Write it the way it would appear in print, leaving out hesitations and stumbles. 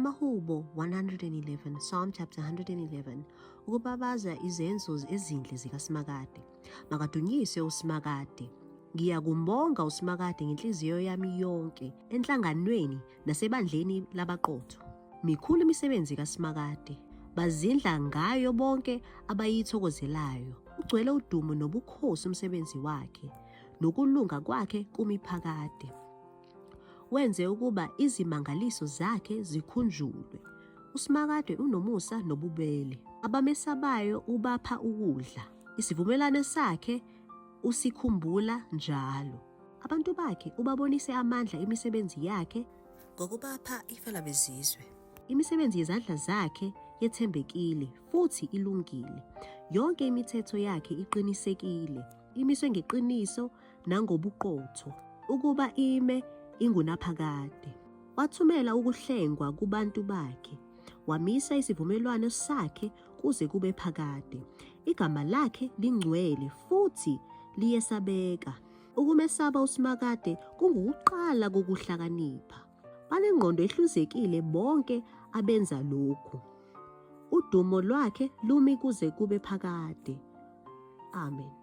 Amahubo 111, Psalm chapter 111, ukubabaza izenzo ezinhle zikaSimakade. Makadunyiswe uSimakade. Ngiyakumbonga uSimakade ngenhliziyo yami yonke, enhlanganweni nasebandleni labaqotho. Mikhulu imisebenzi kaSimakade, bazindla ngayo bonke abayithokozelayo. Ugcwele udumo nobukhosi umsebenzi wakhe, nokulunga kwakhe kumiphakade. Wenze ukuba izimangaliso zakhe zikhunjulwe. uSimakade unomusa nobubele. Abamesabayo ubapha ukudla. Isivumelwano sakhe usikhumbula njalo. Abantu bakhe ubabonise amandla emisebenzi yakhe ngokubapha ifa labezizwe. Imisebenzi yezandla zakhe yethembekile futhi ilungile. Yonke imithetho yakhe iqinisekile, imiswe ngeqiniso nangobuqotho, ukuba ime ingunaphakade. Wathumela ukuhlengwa kubantu bakhe, wamisa isivumelwano sakhe kuze kube phakade. Igama lakhe lingcwele futhi liyesabeka. Ukumesaba uSimakade kungukuqala kokuhlakanipha. Banengqondo ehluzekile bonke abenza lokhu. Udumo lwakhe lumi kuze kube phakade. Amen.